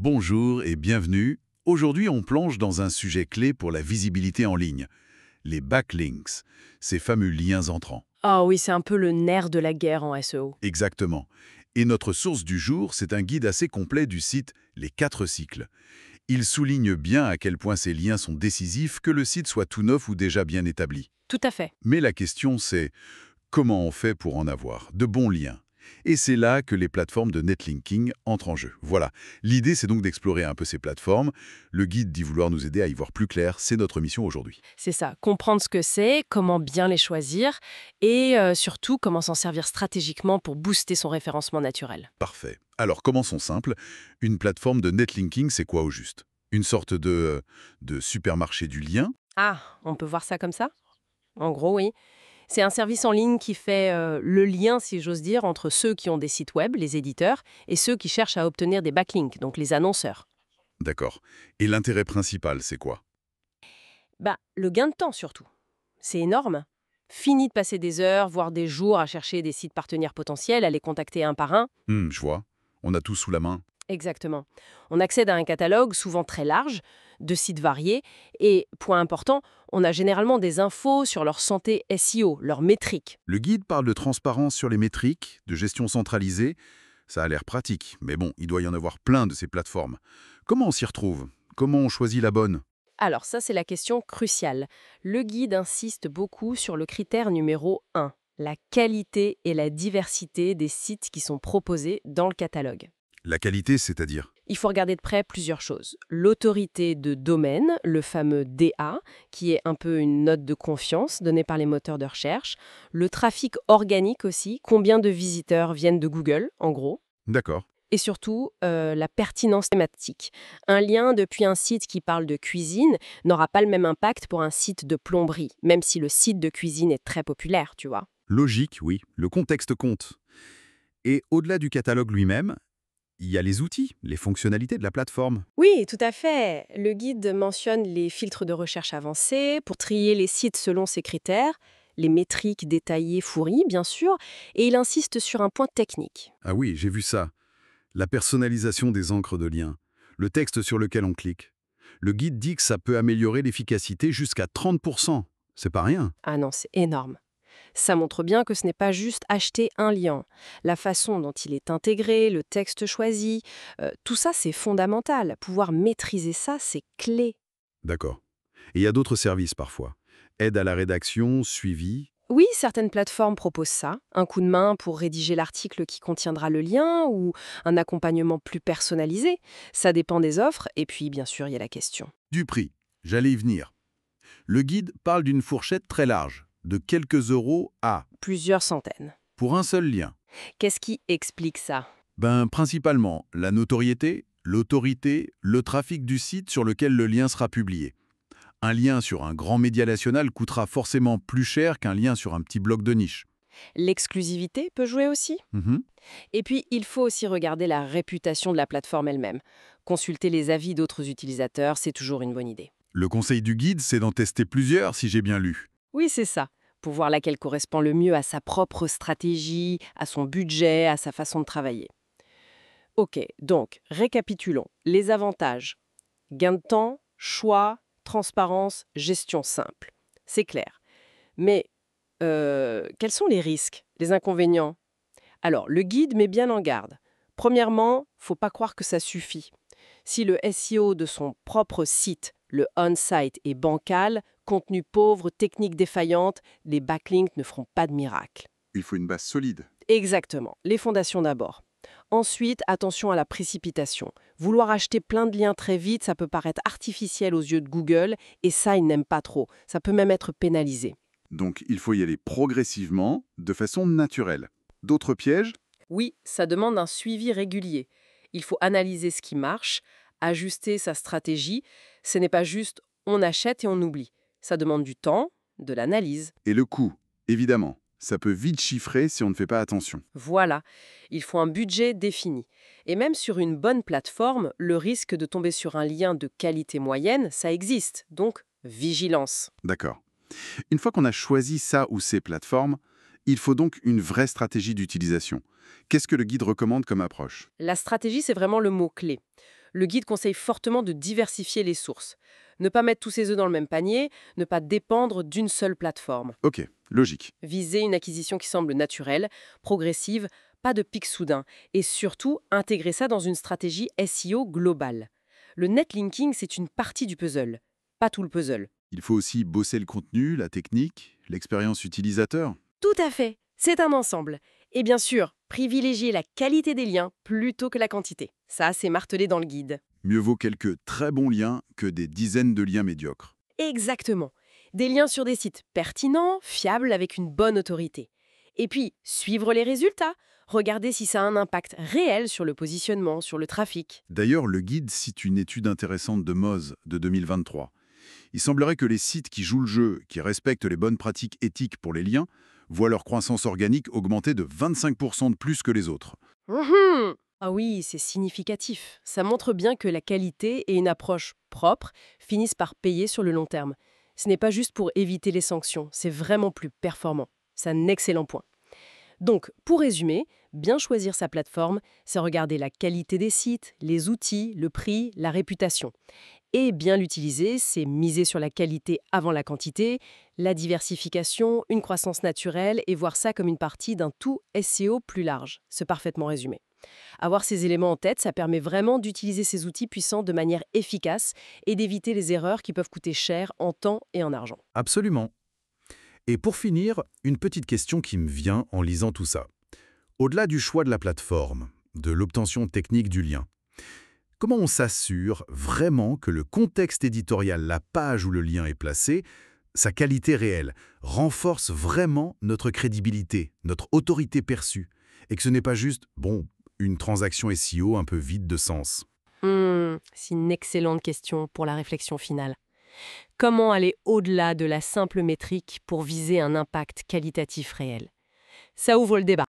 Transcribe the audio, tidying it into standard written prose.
Bonjour et bienvenue. Aujourd'hui, on plonge dans un sujet clé pour la visibilité en ligne, les backlinks, ces fameux liens entrants. Ah oui, c'est un peu le nerf de la guerre en SEO. Exactement. Et notre source du jour, c'est un guide assez complet du site Les 4 cycles. Il souligne bien à quel point ces liens sont décisifs, que le site soit tout neuf ou déjà bien établi. Tout à fait. Mais la question, c'est comment on fait pour en avoir de bons liens? Et c'est là que les plateformes de netlinking entrent en jeu. Voilà. L'idée, c'est donc d'explorer un peu ces plateformes. Le guide dit vouloir nous aider à y voir plus clair. C'est notre mission aujourd'hui. C'est ça. Comprendre ce que c'est, comment bien les choisir et surtout comment s'en servir stratégiquement pour booster son référencement naturel. Parfait. Alors, commençons simple. Une plateforme de netlinking, c'est quoi au juste? Une sorte de supermarché du lien? Ah, on peut voir ça comme ça? En gros, oui. C'est un service en ligne qui fait le lien, si j'ose dire, entre ceux qui ont des sites web, les éditeurs, et ceux qui cherchent à obtenir des backlinks, donc les annonceurs. D'accord. Et l'intérêt principal, c'est quoi? Bah, le gain de temps surtout. C'est énorme. Fini de passer des heures, voire des jours à chercher des sites partenaires potentiels, à les contacter un par un. Je vois. On a tout sous la main. Exactement. On accède à un catalogue souvent très large, de sites variés, et, point important, on a généralement des infos sur leur santé SEO, leurs métriques. Le guide parle de transparence sur les métriques, de gestion centralisée. Ça a l'air pratique, mais bon, il doit y en avoir plein de ces plateformes. Comment on s'y retrouve? Comment on choisit la bonne? Alors ça, c'est la question cruciale. Le guide insiste beaucoup sur le critère numéro 1, la qualité et la diversité des sites qui sont proposés dans le catalogue. La qualité, c'est-à-dire? Il faut regarder de près plusieurs choses. L'autorité de domaine, le fameux DA, qui est un peu une note de confiance donnée par les moteurs de recherche. Le trafic organique aussi, combien de visiteurs viennent de Google, en gros. D'accord. Et surtout, la pertinence thématique. Un lien depuis un site qui parle de cuisine n'aura pas le même impact pour un site de plomberie, même si le site de cuisine est très populaire, tu vois. Logique, oui. Le contexte compte. Et au-delà du catalogue lui-même, il y a les outils, les fonctionnalités de la plateforme. Oui, tout à fait. Le guide mentionne les filtres de recherche avancés pour trier les sites selon ces critères, les métriques détaillées fournies, bien sûr, et il insiste sur un point technique. Ah oui, j'ai vu ça. La personnalisation des encres de lien. Le texte sur lequel on clique. Le guide dit que ça peut améliorer l'efficacité jusqu'à 30%. C'est pas rien. Ah non, c'est énorme. Ça montre bien que ce n'est pas juste acheter un lien. La façon dont il est intégré, le texte choisi, tout ça c'est fondamental. Pouvoir maîtriser ça, c'est clé. D'accord. Et il y a d'autres services parfois. Aide à la rédaction, suivi. Oui, certaines plateformes proposent ça, un coup de main pour rédiger l'article qui contiendra le lien ou un accompagnement plus personnalisé. Ça dépend des offres et puis bien sûr il y a la question. Du prix. J'allais y venir. Le guide parle d'une fourchette très large, de quelques euros à, Plusieurs centaines. pour un seul lien. Qu'est-ce qui explique ça? Principalement, la notoriété, l'autorité, le trafic du site sur lequel le lien sera publié. Un lien sur un grand média national coûtera forcément plus cher qu'un lien sur un petit blog de niche. L'exclusivité peut jouer aussi. Mhm. Et puis il faut aussi regarder la réputation de la plateforme elle-même. Consulter les avis d'autres utilisateurs, c'est toujours une bonne idée. Le conseil du guide, c'est d'en tester plusieurs si j'ai bien lu. Oui, c'est ça. Pour voir laquelle correspond le mieux à sa propre stratégie, à son budget, à sa façon de travailler. Ok, donc, récapitulons. Les avantages. Gain de temps, choix, transparence, gestion simple. C'est clair. Mais quels sont les risques, les inconvénients? Alors, le guide met bien en garde. Premièrement, faut pas croire que ça suffit. Si le SEO de son propre site, le on-site, est bancal, contenu pauvre, technique défaillante, les backlinks ne feront pas de miracle. Il faut une base solide. Exactement, les fondations d'abord. Ensuite, attention à la précipitation. Vouloir acheter plein de liens très vite, ça peut paraître artificiel aux yeux de Google, et ça, ils n'aiment pas trop. Ça peut même être pénalisé. Donc il faut y aller progressivement, de façon naturelle. D'autres pièges? Oui, ça demande un suivi régulier. Il faut analyser ce qui marche, ajuster sa stratégie. Ce n'est pas juste on achète et on oublie. Ça demande du temps, de l'analyse. Et le coût, évidemment. Ça peut vite chiffrer si on ne fait pas attention. Voilà, il faut un budget défini. Et même sur une bonne plateforme, le risque de tomber sur un lien de qualité moyenne, ça existe. Donc, vigilance. D'accord. Une fois qu'on a choisi ça ou ces plateformes, il faut donc une vraie stratégie d'utilisation. Qu'est-ce que le guide recommande comme approche? La stratégie, c'est vraiment le mot-clé. Le guide conseille fortement de diversifier les sources. Ne pas mettre tous ses œufs dans le même panier, ne pas dépendre d'une seule plateforme. Ok, logique. Viser une acquisition qui semble naturelle, progressive, pas de pic soudain. Et surtout, intégrer ça dans une stratégie SEO globale. Le netlinking, c'est une partie du puzzle, pas tout le puzzle. Il faut aussi bosser le contenu, la technique, l'expérience utilisateur. Tout à fait, c'est un ensemble. Et bien sûr, privilégier la qualité des liens plutôt que la quantité. Ça, c'est martelé dans le guide. Mieux vaut quelques très bons liens que des dizaines de liens médiocres. Exactement. Des liens sur des sites pertinents, fiables, avec une bonne autorité. Et puis, suivre les résultats. Regarder si ça a un impact réel sur le positionnement, sur le trafic. D'ailleurs, le guide cite une étude intéressante de Moz de 2023. Il semblerait que les sites qui jouent le jeu, qui respectent les bonnes pratiques éthiques pour les liens, voient leur croissance organique augmenter de 25% de plus que les autres. Ah oui, c'est significatif. Ça montre bien que la qualité et une approche propre finissent par payer sur le long terme. Ce n'est pas juste pour éviter les sanctions, c'est vraiment plus performant. C'est un excellent point. Donc, pour résumer, bien choisir sa plateforme, c'est regarder la qualité des sites, les outils, le prix, la réputation. Et bien l'utiliser, c'est miser sur la qualité avant la quantité, la diversification, une croissance naturelle et voir ça comme une partie d'un tout SEO plus large. C'est parfaitement résumé. Avoir ces éléments en tête, ça permet vraiment d'utiliser ces outils puissants de manière efficace et d'éviter les erreurs qui peuvent coûter cher en temps et en argent. Absolument. Et pour finir, une petite question qui me vient en lisant tout ça. Au-delà du choix de la plateforme, de l'obtention technique du lien, comment on s'assure vraiment que le contexte éditorial, la page où le lien est placé, sa qualité réelle, renforce vraiment notre crédibilité, notre autorité perçue, et que ce n'est pas juste, une transaction SEO un peu vide de sens? C'est une excellente question pour la réflexion finale. Comment aller au-delà de la simple métrique pour viser un impact qualitatif réel? Ça ouvre le débat.